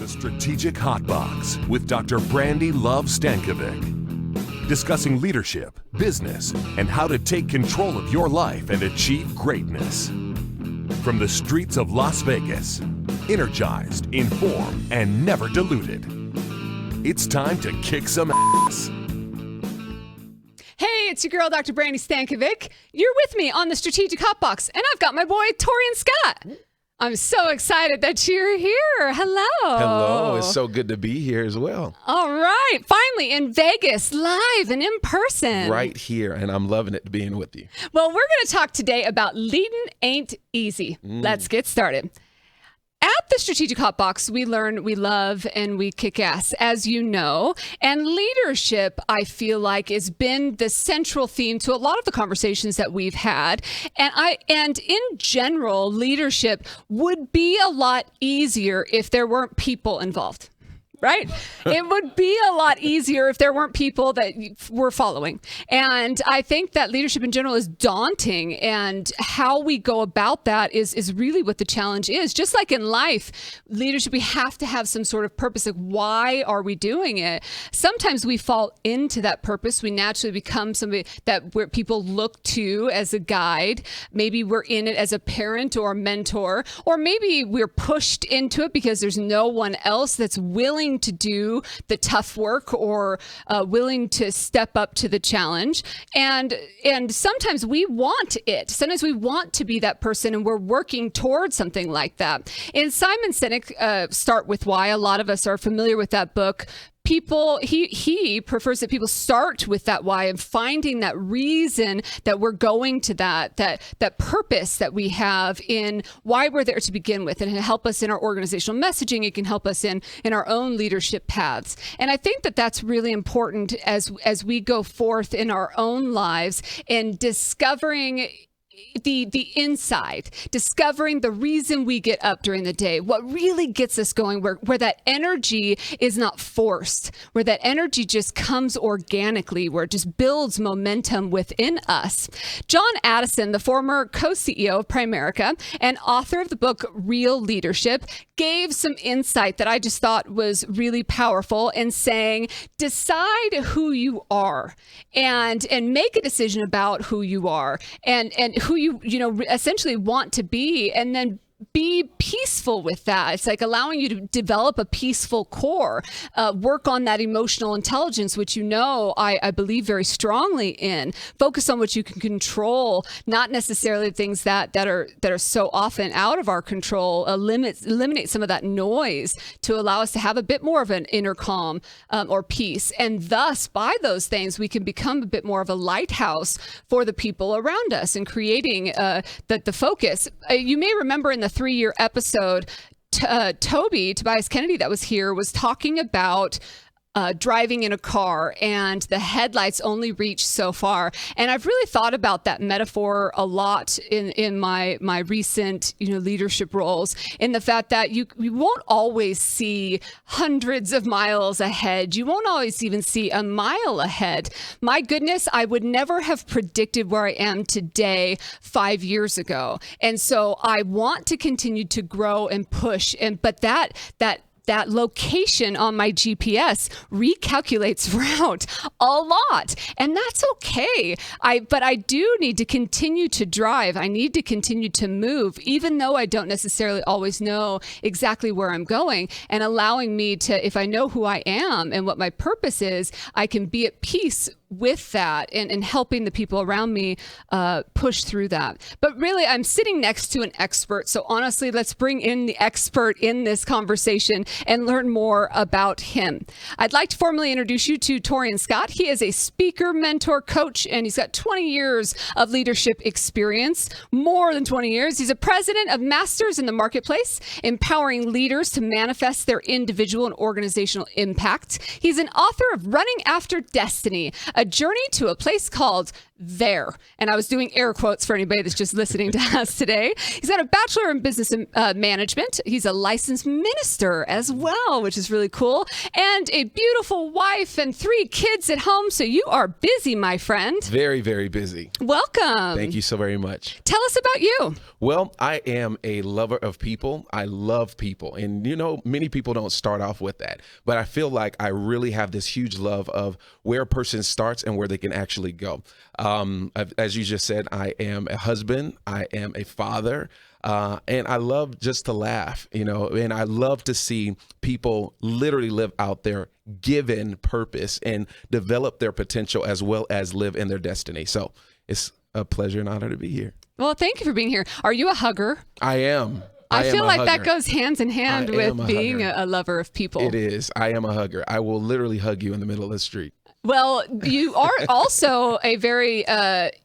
the Strategic Hotbox with Dr. Brandi Luv Stankovic. Discussing leadership, business, and how to take control of your life and achieve greatness. From the streets of Las Vegas, energized, informed, and never diluted. It's time to kick some ass. Hey, it's your girl, Dr. Brandi Stankovic. You're with me on the Strategic Hotbox, and I've got my boy, Torrian Scott. I'm so excited that you're here. Hello. Hello. It's so good to be here as well. All right. Finally in Vegas, live and in person. Right here, and I'm loving it being with you. Well, we're going to talk today about leading ain't easy. Let's get started. At the Strategic Hotbox, we learn, we love, and we kick ass, as you know. And leadership, I feel like, has been the central theme to a lot of the conversations that we've had. And in general, leadership would be a lot easier if there weren't people involved. Right? It would be a lot easier if there weren't people that were following. And I think that leadership in general is daunting, and how we go about that is really what the challenge is. Just like in life, leadership, we have to have some sort of purpose. Like, why are we doing it? Sometimes we fall into that purpose. We naturally become somebody that where people look to as a guide. Maybe we're in it as a parent or a mentor, or maybe we're pushed into it because there's no one else that's willing to do the tough work or willing to step up to the challenge. And sometimes we want it. Sometimes we want to be that person, and we're working towards something like that. In Simon Sinek, Start With Why, a lot of us are familiar with that book. He prefers that people start with that why and finding that reason that we're going to that purpose that we have in why we're there to begin with, and it can help us in our organizational messaging. It can help us in our own leadership paths. And I think that that's really important as we go forth in our own lives and discovering the inside, discovering the reason we get up during the day, what really gets us going, where that energy is not forced, where that energy just comes organically, where it just builds momentum within us. John Addison, the former co-CEO of Primerica and author of the book Real Leadership, gave some insight that I just thought was really powerful in saying, decide who you are and make a decision about who you are and who you essentially want to be, and then be peaceful with that. It's like allowing you to develop a peaceful core, work on that emotional intelligence, which I believe very strongly in. Focus on what you can control, not necessarily things that are so often out of our control. Eliminate some of that noise to allow us to have a bit more of an inner calm or peace. And thus, by those things, we can become a bit more of a lighthouse for the people around us and creating the focus. You may remember in the 3-year episode, Tobias Kennedy that was here was talking about driving in a car and the headlights only reach so far. And I've really thought about that metaphor a lot in my recent leadership roles, in the fact that you won't always see hundreds of miles ahead. You won't always even see a mile ahead. My goodness, I would never have predicted where I am today 5 years ago. And so I want to continue to grow and push. But that location on my GPS recalculates route a lot, and that's okay. But I do need to continue to drive. I need to continue to move, even though I don't necessarily always know exactly where I'm going, and allowing me to, if I know who I am and what my purpose is, I can be at peace with that and helping the people around me push through that. But really, I'm sitting next to an expert. So honestly, let's bring in the expert in this conversation and learn more about him. I'd like to formally introduce you to Torrian Scott. He is a speaker, mentor, coach, and he's got 20 years of leadership experience, more than 20 years. He's a president of Masters in the Marketplace, empowering leaders to manifest their individual and organizational impact. He's an author of Running After Destiny, a journey to a place called there. And I was doing air quotes for anybody that's just listening to us today. He's got a bachelor in business management. He's a licensed minister as well, which is really cool. And a beautiful wife and 3 kids at home. So you are busy, my friend. Very, very busy. Welcome. Thank you so very much. Tell us about you. Well, I am a lover of people. I love people. And, many people don't start off with that. But I feel like I really have this huge love of where a person starts and where they can actually go. As you just said, I am a husband. I am a father. And I love just to laugh, and I love to see people literally live out their given purpose and develop their potential as well as live in their destiny. So it's a pleasure and honor to be here. Well, thank you for being here. Are you a hugger? I am. I feel like hugger. that goes hands in hand with being a lover of people. It is. I am a hugger. I will literally hug you in the middle of the street. Well, you are also a very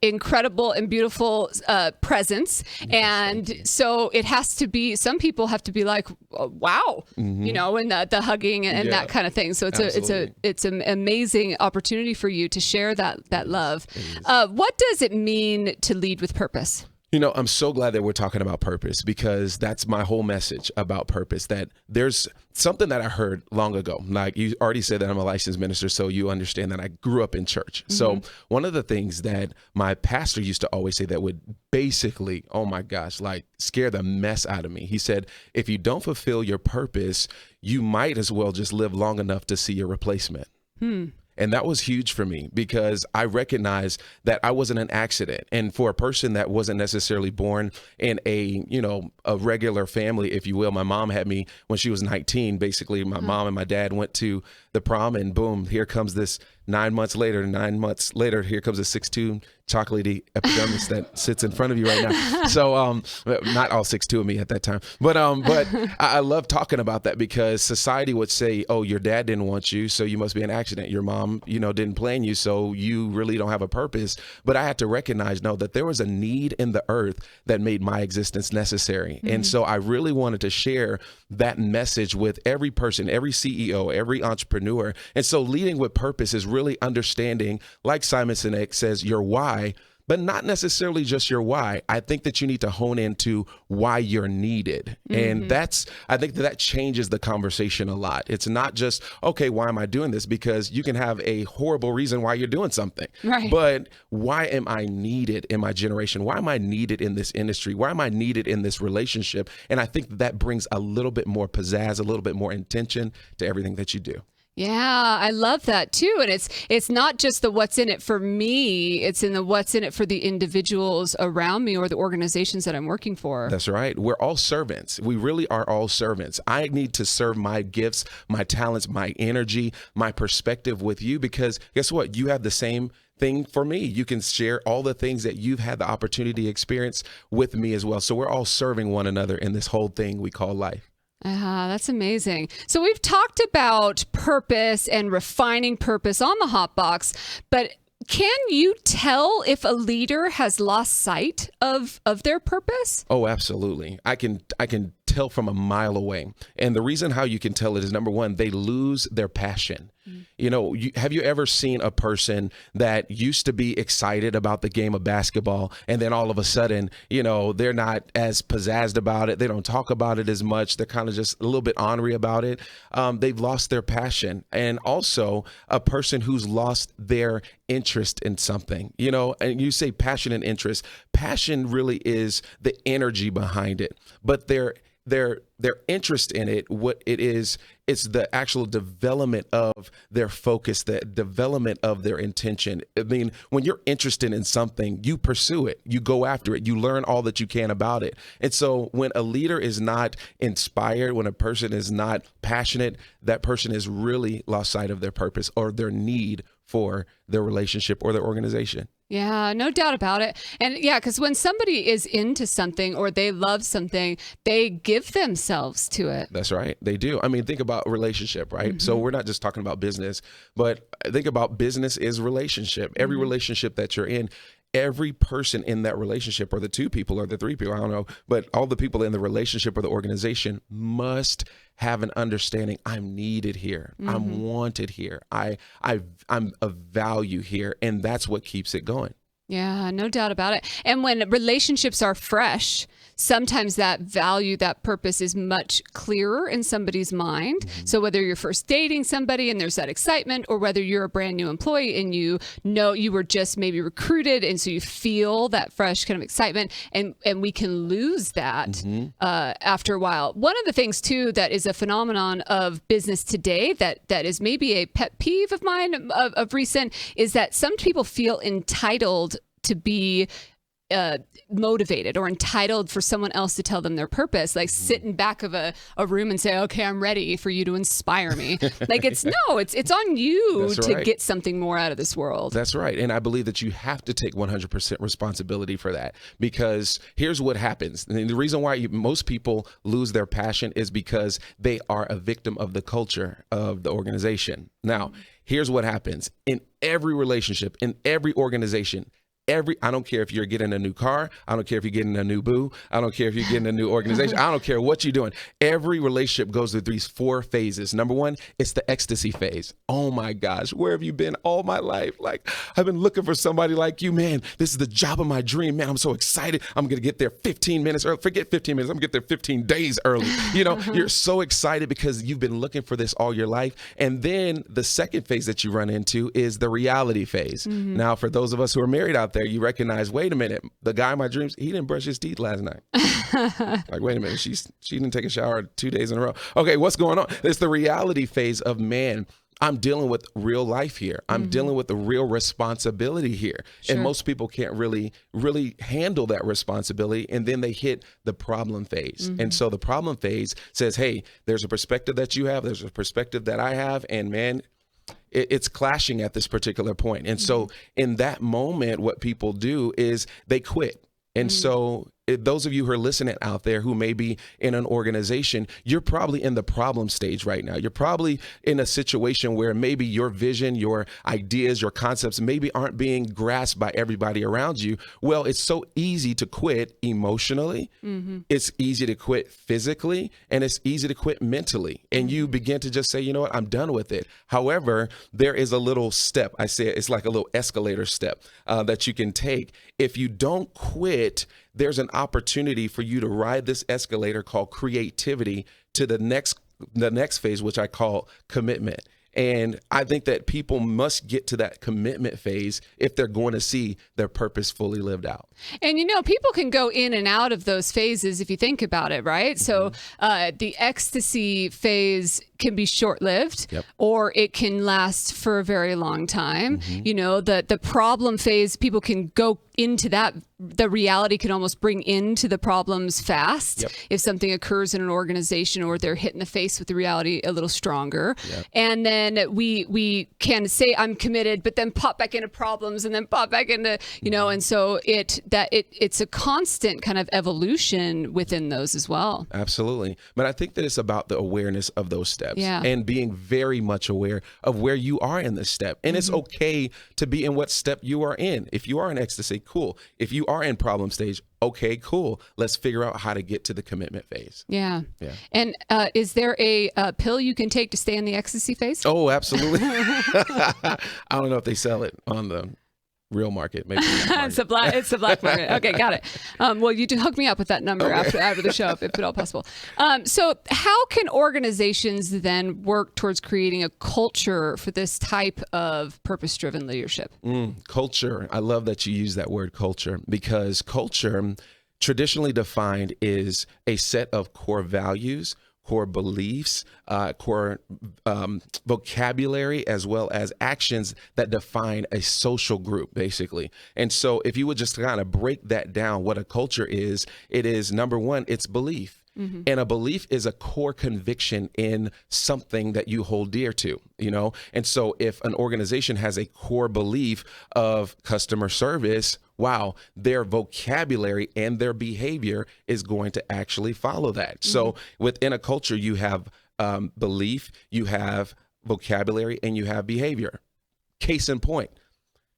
incredible and beautiful presence. And so it has to be, some people have to be like, wow, and the hugging and that kind of thing. So it's an amazing opportunity for you to share that love. What does it mean to lead with purpose? I'm so glad that we're talking about purpose, because that's my whole message about purpose, that there's something that I heard long ago. Like you already said that I'm a licensed minister, so you understand that I grew up in church. Mm-hmm. So one of the things that my pastor used to always say that would basically, oh my gosh, like scare the mess out of me. He said, if you don't fulfill your purpose, you might as well just live long enough to see your replacement. And that was huge for me, because I recognized that I wasn't an accident. And for a person that wasn't necessarily born in a regular family, if you will, my mom had me when she was 19. Basically, my mom and my dad went to the prom, and boom, here comes this 9 months later, here comes a 6'2" chocolatey epidermis that sits in front of you right now. So not all 6'2" of me at that time. But I love talking about that, because society would say, oh, your dad didn't want you, so you must be an accident. Your mom, didn't plan you, so you really don't have a purpose. But I had to recognize, no, that there was a need in the earth that made my existence necessary. Mm-hmm. And so I really wanted to share that message with every person, every CEO, every entrepreneur. And so leading with purpose is really understanding, like Simon Sinek says, your why, but not necessarily just your why. I think that you need to hone into why you're needed. Mm-hmm. And I think that changes the conversation a lot. It's not just, okay, why am I doing this? Because you can have a horrible reason why you're doing something. Right. But why am I needed in my generation? Why am I needed in this industry? Why am I needed in this relationship? And I think that brings a little bit more pizzazz, a little bit more intention to everything that you do. Yeah, I love that too. And it's not just the what's in it for me, it's in the what's in it for the individuals around me or the organizations that I'm working for. That's right. We're all servants. We really are all servants. I need to serve my gifts, my talents, my energy, my perspective with you, because guess what? You have the same thing for me. You can share all the things that you've had the opportunity to experience with me as well. So we're all serving one another in this whole thing we call life. That's amazing. So we've talked about purpose and refining purpose on the Hotbox, but can you tell if a leader has lost sight of their purpose? Oh, absolutely. I can tell from a mile away. And the reason how you can tell it is, number one, they lose their passion. Have you ever seen a person that used to be excited about the game of basketball, and then all of a sudden, they're not as pizzazzed about it. They don't talk about it as much. They're kind of just a little bit ornery about it. They've lost their passion. And also a person who's lost their interest in something, and you say passion and interest. Passion really is the energy behind it, but their interest in it, what it is, it's the actual development of their focus, the development of their intention. I mean, when you're interested in something, you pursue it, you go after it, you learn all that you can about it. And so when a leader is not inspired, when a person is not passionate, that person has really lost sight of their purpose or their need for their relationship or their organization. Yeah, no doubt about it. And yeah, because when somebody is into something or they love something, they give themselves to it. That's right. They do. I mean, think about relationship, right? Mm-hmm. So we're not just talking about business, but think about business is relationship. Every relationship that you're in, every person in that relationship, or the 2 people or the 3 people, I don't know, but all the people in the relationship or the organization must have an understanding. I'm needed here. I'm wanted here. I'm of value here. And that's what keeps it going. Yeah, no doubt about it. And when relationships are fresh, sometimes that value, that purpose is much clearer in somebody's mind. So whether you're first dating somebody and there's that excitement, or whether you're a brand new employee and you know you were just maybe recruited, and so you feel that fresh kind of excitement, and we can lose that after a while. One of the things too that is a phenomenon of business today that is maybe a pet peeve of mine of recent is that some people feel entitled to be motivated, or entitled for someone else to tell them their purpose, like sit in back of a room and say, okay, I'm ready for you to inspire me. Like it's on you to get something more out of this world. That's right. And I believe that you have to take 100% responsibility for that, because here's what happens. And the reason why most people lose their passion is because they are a victim of the culture of the organization. Now, here's what happens in every relationship, in every organization. I don't care if you're getting a new car. I don't care if you're getting a new boo. I don't care if you're getting a new organization. I don't care what you're doing. Every relationship goes through these 4 phases. Number 1, it's the ecstasy phase. Oh my gosh, where have you been all my life? Like, I've been looking for somebody like you, man. This is the job of my dream, man. I'm so excited. I'm going to get there 15 minutes early. Forget 15 minutes. I'm going to get there 15 days early. You know, you're so excited because you've been looking for this all your life. And then the second phase that you run into is the reality phase. Now, for those of us who are married out there, you recognize, wait a minute, the guy in my dreams, he didn't brush his teeth last night. Like, wait a minute, she didn't take a shower 2 days in a row. Okay, what's going on? It's the reality phase of, man, I'm dealing with real life here. I'm dealing with the real responsibility here. Sure. And most people can't really handle that responsibility. And then they hit the problem phase. And so the problem phase says, hey, there's a perspective that you have. There's a perspective that I have. And man, it's clashing at this particular point. And so in that moment, what people do is they quit. And so those of you who are listening out there who may be in an organization, you're probably in the problem stage right now. You're probably in a situation where maybe your vision, your ideas, your concepts maybe aren't being grasped by everybody around you. Well, it's so easy to quit emotionally. It's easy to quit physically, and it's easy to quit mentally. And you begin to just say, you know what, I'm done with it. However, there is a little step. I say it's like a little escalator step that you can take. If you don't quit, there's an opportunity for you to ride this escalator called creativity to the next phase, which I call commitment. And I think that people must get to that commitment phase if they're going to see their purpose fully lived out. And, you know, people can go in and out of those phases if you think about it, right? So the ecstasy phase can be short-lived, or it can last for a very long time. You know, the problem phase, people can go into that. The reality can almost bring into the problems fast if something occurs in an organization, or they're hit in the face with the reality a little stronger. And then we can say I'm committed, but then pop back into problems, and then pop back into, you know, and so it's a constant kind of evolution within those as well. Absolutely. But I think that it's about the awareness of those steps and being very much aware of where you are in this step. And it's okay to be in what step you are in. If you are in ecstasy, cool. If you are in problem stage, okay, cool. Let's figure out how to get to the commitment phase. Yeah. And is there a pill you can take to stay in the ecstasy phase? Oh, absolutely. I don't know if they sell it on the real market. Maybe it's a black market. Okay, got it. Well, you do hook me up with that number after the show, if at all possible. So how can organizations then work towards creating a culture for this type of purpose-driven leadership? Culture. I love that you use that word culture, because culture, traditionally defined, is a set of core values, core beliefs, core vocabulary, as well as actions that define a social group, basically. And so if you would just kind of break that down, what a culture is, it is, number one, it's belief. And a belief is a core conviction in something that you hold dear to, you know? And so if an organization has a core belief of customer service, wow, their vocabulary and their behavior is going to actually follow that. So within a culture, you have belief, you have vocabulary, and you have behavior. Case in point,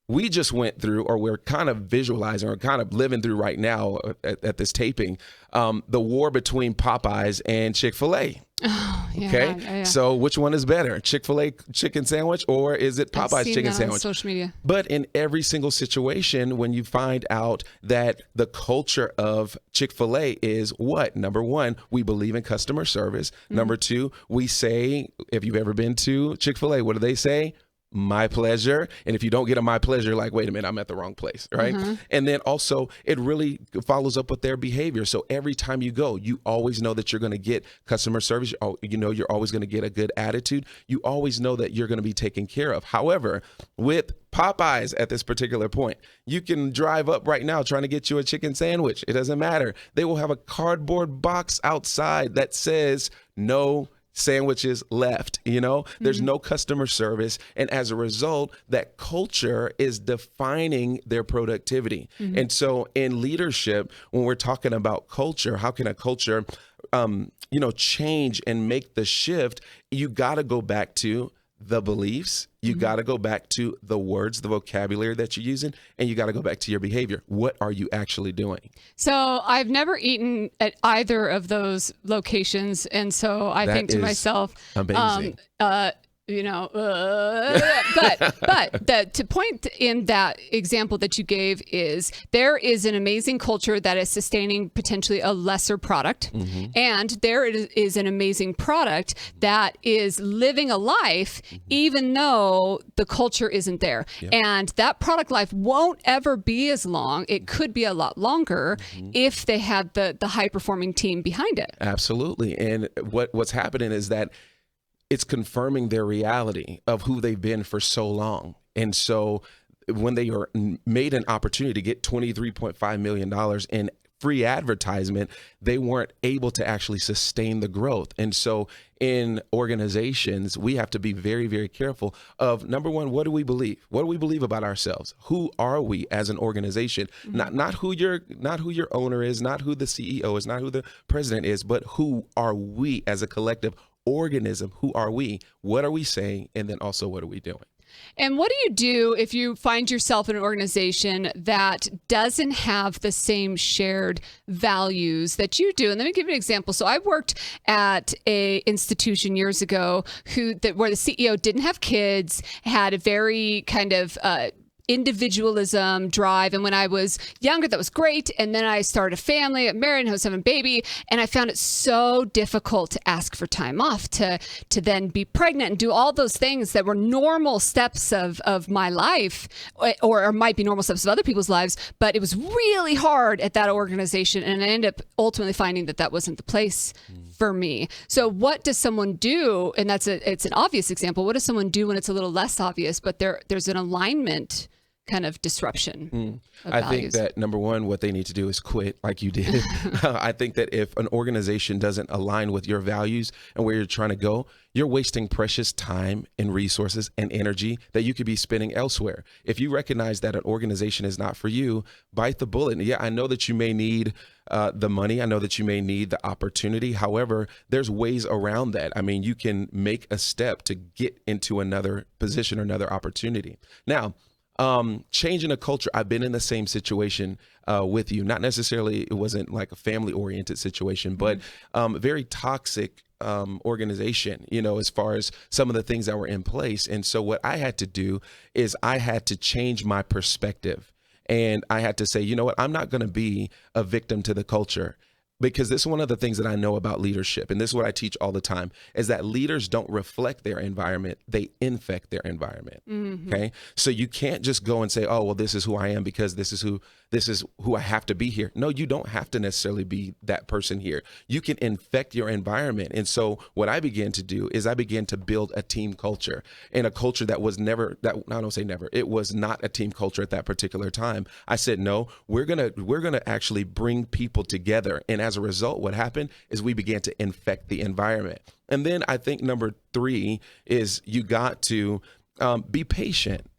we just went through, or we're kind of visualizing or kind of living through right now at this taping, the war between Popeyes and Chick-fil-A. Oh, yeah, Okay. yeah. So which one is better, Chick-fil-A chicken sandwich, or is it I've Popeyes seen chicken that on sandwich? social media. But in every single situation, when you find out that the culture of Chick-fil-A is what? Number one, we believe in customer service. Number two, we say, if you've ever been to Chick-fil-A, what do they say? My pleasure. And if you don't get a my pleasure, like, wait a minute, I'm at the wrong place, right? And then also it really follows up with their behavior. So every time you go, you always know that you're going to get customer service. You know, you're always going to get a good attitude. You always know that you're going to be taken care of. However, with Popeyes at this particular point, you can drive up right now trying to get you a chicken sandwich. It doesn't matter. They will have a cardboard box outside that says no sandwiches left. You know, there's no customer service. And as a result, that culture is defining their productivity. And so in leadership, when we're talking about culture, how can a culture, change and make the shift? You got to go back to the beliefs. You got to go back to the words, the vocabulary that you're using, and you got to go back to your behavior. What are you actually doing? So I've never eaten at either of those locations, and so I think to myself, amazing. But to point in that example that you gave is there is an amazing culture that is sustaining potentially a lesser product, and there is an amazing product that is living a life even though the culture isn't there. And that product life won't ever be as long. It could be a lot longer if they had the high performing team behind it. Absolutely. And what's happening is that it's confirming their reality of who they've been for so long. And so when they are made an opportunity to get $23.5 million in free advertisement, they weren't able to actually sustain the growth. And so in organizations, we have to be very, very careful of, number one, what do we believe? What do we believe about ourselves? Who are we as an organization? Not who your owner is, not who the CEO is, not who the president is, but who are we as a collective organism? Who are we? What are we saying? And then also, what are we doing? And what do you do if you find yourself in an organization that doesn't have the same shared values that you do? And let me give you an example. So I worked at a institution years ago where the CEO didn't have kids, had a very kind of individualism drive. And when I was younger, that was great. And then I started a family, got married, and I was having a baby. And I found it so difficult to ask for time off, to then be pregnant and do all those things that were normal steps of my life, or might be normal steps of other people's lives. But it was really hard at that organization. And I ended up ultimately finding that wasn't the place for me. So what does someone do? And it's an obvious example. What does someone do when it's a little less obvious, but there's an alignment kind of disruption of I values? think that number one, what they need to do is quit like you did. I think that if an organization doesn't align with your values and where you're trying to go, you're wasting precious time and resources and energy that you could be spending elsewhere. If you recognize that an organization is not for you, bite the bullet. And yeah, I know that you may need the money. I know that you may need the opportunity. However, there's ways around that. I mean, you can make a step to get into another position or another opportunity. Now, changing a culture. I've been in the same situation with you. Not necessarily, it wasn't like a family oriented situation, but very toxic organization, as far as some of the things that were in place. And so what I had to do is I had to change my perspective, and I had to say, you know what, I'm not going to be a victim to the culture. Because this is one of the things that I know about leadership, and this is what I teach all the time, is that leaders don't reflect their environment, they infect their environment. Okay? So you can't just go and say, oh, well, this is who I am because this is who I have to be here. No, you don't have to necessarily be that person here. You can infect your environment. And so what I began to do is I began to build a team culture, and a culture that was never, I don't say never, it was not a team culture at that particular time. I said, no, we're gonna actually bring people together. And as a result, what happened is we began to infect the environment. And then I think number 3 is you got to be patient.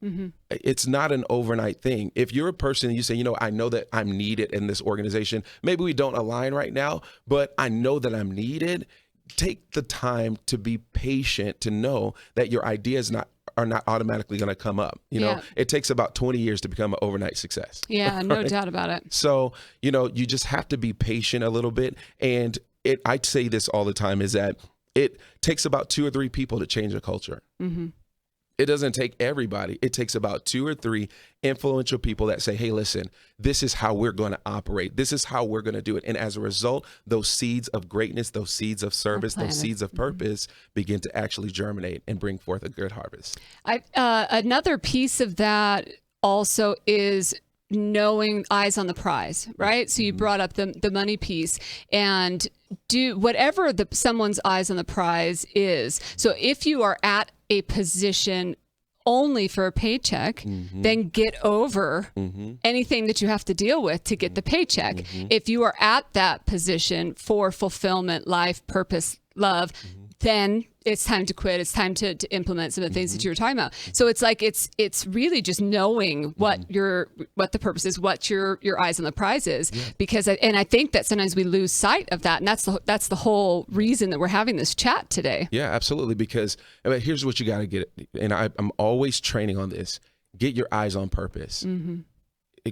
It's not an overnight thing. If you're a person and you say, I know that I'm needed in this organization, maybe we don't align right now, but I know that I'm needed. Take the time to be patient, to know that your ideas are not automatically going to come up. You know, it takes about 20 years to become an overnight success. Yeah, no doubt about it. So, you know, you just have to be patient a little bit. And I say this all the time, is that it takes about 2 or 3 people to change a culture. Mm-hmm. It doesn't take everybody. It takes about 2 or 3 influential people that say, hey, listen, this is how we're going to operate. This is how we're going to do it. And as a result, those seeds of greatness, those seeds of service, those seeds of purpose begin to actually germinate and bring forth a good harvest. Another piece of that also is knowing eyes on the prize, right? So you brought up the money piece, and do whatever someone's eyes on the prize is. So if you are at a position only for a paycheck, then get over anything that you have to deal with to get the paycheck. If you are at that position for fulfillment, life, purpose, love, then it's time to quit. It's time to implement some of the things that you were talking about. So it's like it's really just knowing what the purpose is, what your eyes on the prize is, because I think that sometimes we lose sight of that, and that's the whole reason that we're having this chat today. Yeah, absolutely. Because here's what you got to get, and I'm always training on this: get your eyes on purpose.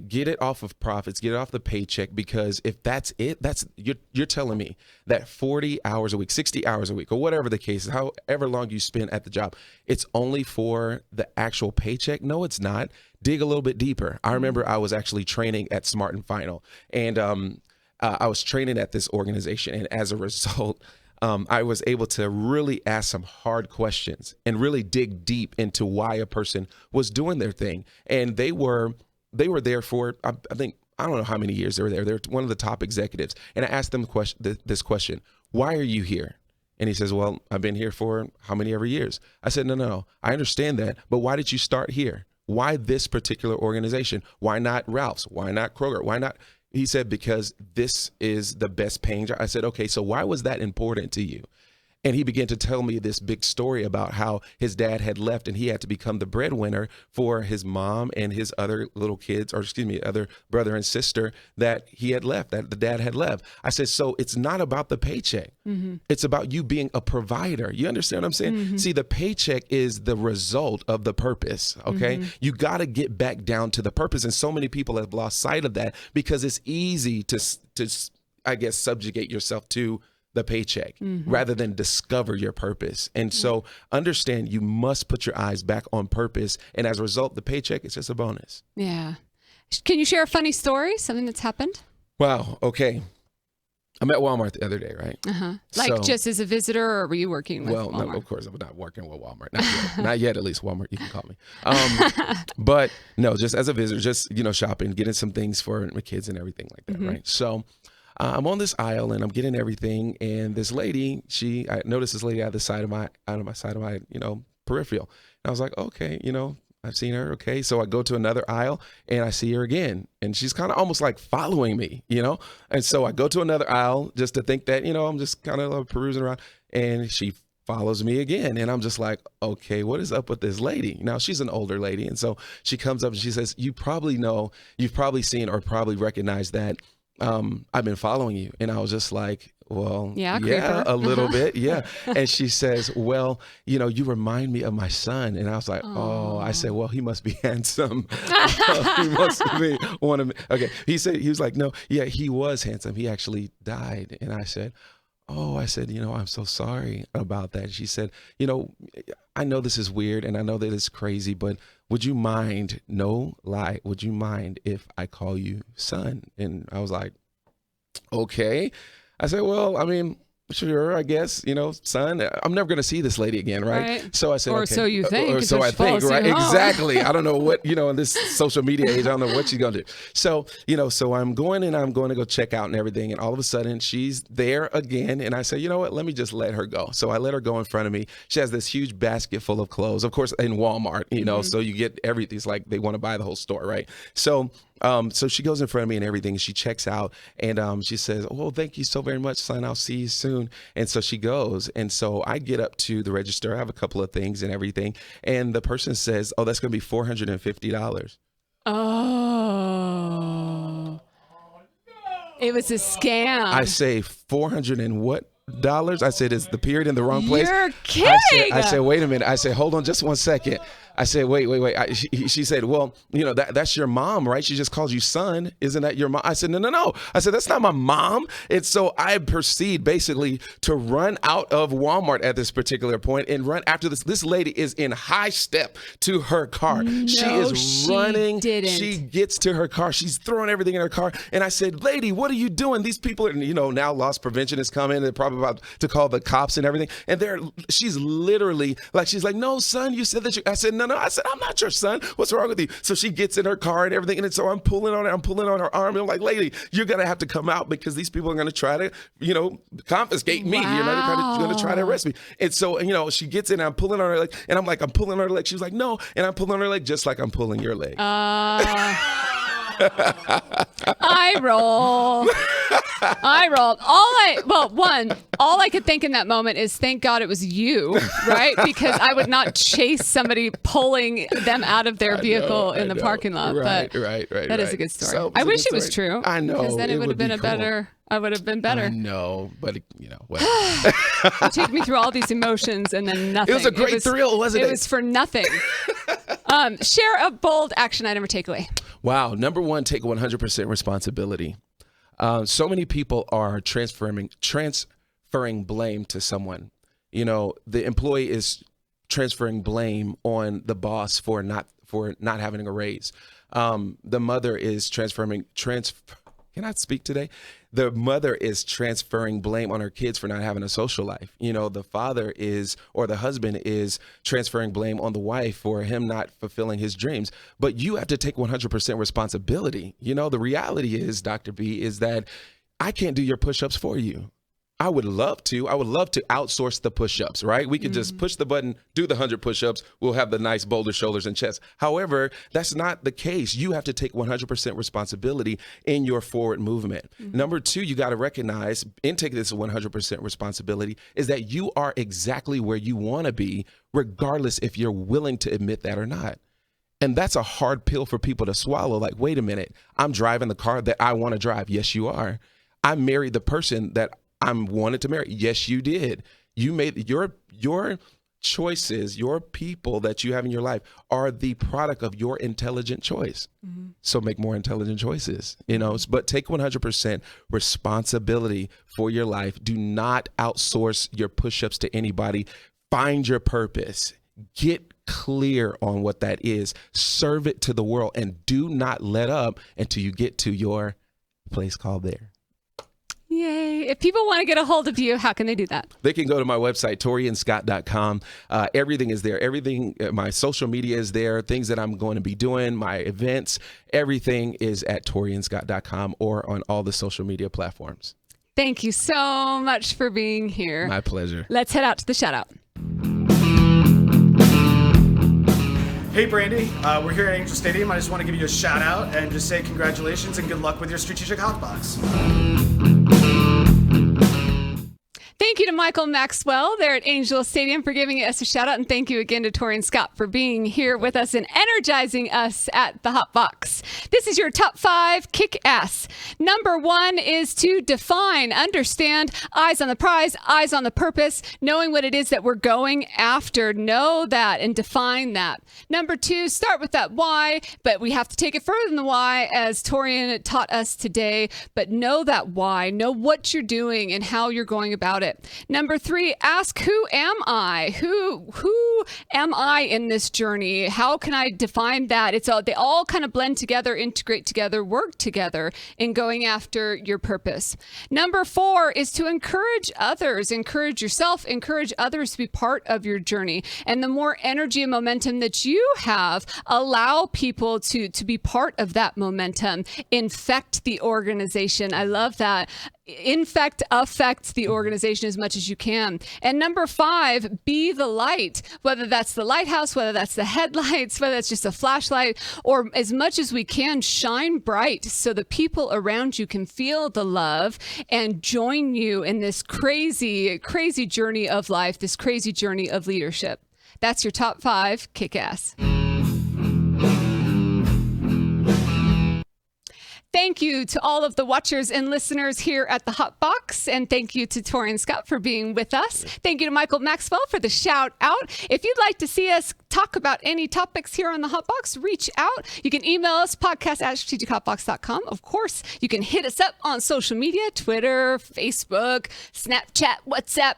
Get it off of profits, get it off the paycheck, because if that's it, you're telling me that 40 hours a week, 60 hours a week, or whatever the case is, however long you spend at the job, it's only for the actual paycheck? No, it's not. Dig a little bit deeper. I remember I was actually training at Smart and Final, and I was training at this organization, and as a result, I was able to really ask some hard questions and really dig deep into why a person was doing their thing. And they were there for, I think, I don't know how many years they were there. They're one of the top executives. And I asked them this question: why are you here? And he says, well, I've been here for how many ever years? I said, no, I understand that. But why did you start here? Why this particular organization? Why not Ralph's? Why not Kroger? Why not? He said, because this is the best paying job. I said, okay, so why was that important to you? And he began to tell me this big story about how his dad had left and he had to become the breadwinner for his mom and his other little kids, other brother and sister that he had left, that the dad had left. I said, so it's not about the paycheck. It's about you being a provider. You understand what I'm saying? See, the paycheck is the result of the purpose, okay? You got to get back down to the purpose. And so many people have lost sight of that because it's easy to I guess, subjugate yourself to the paycheck rather than discover your purpose. And so understand you must put your eyes back on purpose. And as a result, the paycheck is just a bonus. Yeah. Can you share a funny story, something that's happened? Wow. Okay. I'm at Walmart the other day, right? Like just as a visitor, or were you working with Walmart? Well, no, of course, I'm not working with Walmart. Not yet. Not yet, at least. Walmart, you can call me. But no, just as a visitor, just, shopping, getting some things for my kids and everything like that, right? So I'm on this aisle and I'm getting everything, and this lady, I noticed this lady out of my side of my, peripheral. And I was like, okay, I've seen her. Okay. So I go to another aisle and I see her again, and she's kind of almost like following me, And so I go to another aisle just to think that, I'm just kind of perusing around, and she follows me again. And I'm just like, okay, what is up with this lady? Now, she's an older lady. And so she comes up and she says, you've probably seen or probably recognized that I've been following you. And I was just like, well, yeah, a little bit. Yeah. And she says, well, you remind me of my son. And I was like, oh, I said, well, he must be handsome. He must be one of me. Okay. He was like, no, yeah, he was handsome. He actually died. And I said, I'm so sorry about that. She said, I know this is weird and I know that it's crazy, but would you mind, no lie, would you mind if I call you son? And I was like, okay. I said, well, sure, I guess, son, I'm never going to see this lady again, right? So I said, or okay. so you think. Or so I think, right? Exactly. I don't know what, in this social media age, I don't know what she's going to do. So, so I'm going to go check out and everything. And all of a sudden she's there again. And I said, you know what, let me just let her go. So I let her go in front of me. She has this huge basket full of clothes, of course, in Walmart, so you get everything. It's like they want to buy the whole store, right? So she goes in front of me and everything. She checks out and she says, oh, thank you so very much, son. I'll see you soon. And so she goes. And so I get up to the register. I have a couple of things and everything. And the person says, oh, that's going to be $450. Oh, it was a scam. I say 400 and what? I said, is the period in the wrong place? You're kidding. I said, wait a minute. I said, hold on just 1 second. I said, wait. She said, well, that's your mom, right? She just calls you son. Isn't that your mom? I said, no. I said, that's not my mom. And so I proceed basically to run out of Walmart at this particular point and run after this. This lady is in high step to her car. She is running. She gets to her car. She's throwing everything in her car. And I said, lady, what are you doing? These people are, now loss prevention is coming. They're probably about to call the cops and everything. And she's literally she's like, no, son, you said that I said, no. I said, I'm not your son. What's wrong with you? So she gets in her car and everything. And so I'm pulling on her arm. And I'm like, lady, you're going to have to come out because these people are going to try to, confiscate me. Wow. You're going to try to arrest me. And so, she gets in and I'm pulling on her leg. And I'm like, I'm pulling on her leg. She was like, no. And I'm pulling on her leg just like I'm pulling your leg. I roll. All I could think in that moment is thank God it was you, right? Because I would not chase somebody pulling them out of their vehicle in the parking lot. Right. That is a good story. So, I wish it was true. I know. Because then it would have been cool. I would have been better. I know, but whatever. You take me through all these emotions and then nothing. It was a great thrill, wasn't it? It was for nothing. Share a bold action item or takeaway. Wow. Number one, take 100% responsibility. So many people are transferring blame to someone. The employee is transferring blame on the boss for not having a raise. The mother is can I speak today? The mother is transferring blame on her kids for not having a social life. The father or the husband is transferring blame on the wife for him not fulfilling his dreams. But you have to take 100% responsibility. The reality is, Dr. B, is that I can't do your push-ups for you. I would love to outsource the push-ups, right? We could just push the button, do the 100 push-ups. We'll have the nice boulder shoulders and chest. However, that's not the case. You have to take 100% responsibility in your forward movement. Number two, you got to recognize and take this 100% responsibility is that you are exactly where you want to be, regardless if you're willing to admit that or not. And that's a hard pill for people to swallow. Like, wait a minute, I'm driving the car that I want to drive. Yes, you are. I married the person that I wanted to marry. Yes, you did. You made your choices, your people that you have in your life are the product of your intelligent choice. So make more intelligent choices, but take 100% responsibility for your life. Do not outsource your push-ups to anybody. Find your purpose. Get clear on what that is. Serve it to the world and do not let up until you get to your place called there. Yay. If people want to get a hold of you, how can they do that? They can go to my website, TorrianScott.com. Everything is there. Everything, my social media is there. Things that I'm going to be doing, my events, everything is at TorrianScott.com or on all the social media platforms. Thank you so much for being here. My pleasure. Let's head out to the shout out. Hey Brandi, we're here at Angel Stadium. I just want to give you a shout out and just say congratulations and good luck with your Strategic Hotbox. Thank you to Michael Maxwell there at Angel Stadium for giving us a shout out. And thank you again to Torrian Scott for being here with us and energizing us at the Hotbox. This is your top 5 kick-ass. Number 1 is to define, understand, eyes on the prize, eyes on the purpose, knowing what it is that we're going after. Know that and define that. Number 2, start with that why, but we have to take it further than the why as Torrian taught us today. But know that why, know what you're doing and how you're going about it. Number 3, ask who am I? Who am I in this journey? How can I define that? They all kind of blend together, integrate together, work together in going after your purpose. Number 4 is to encourage others, encourage yourself, encourage others to be part of your journey. And the more energy and momentum that you have, allow people to be part of that momentum. Infect the organization. I love that. Affect the organization as much as you can. And number 5, be the light, whether that's the lighthouse, whether that's the headlights, whether that's just a flashlight, or as much as we can, shine bright so the people around you can feel the love and join you in this crazy, crazy journey of life, this crazy journey of leadership. That's your top 5 kick-ass. Thank you to all of the watchers and listeners here at the Hotbox. And thank you to Torrian Scott for being with us. Thank you to Michael Maxwell for the shout out. If you'd like to see us talk about any topics here on the Hotbox, reach out. You can email us, podcast@strategichotbox.com. Of course, you can hit us up on social media, Twitter, Facebook, Snapchat, WhatsApp,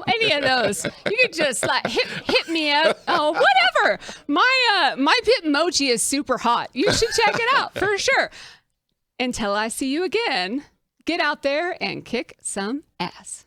any of those. You can just hit me up. Oh, whatever. My Bitmoji is super hot. You should check it out for sure. Until I see you again, get out there and kick some ass.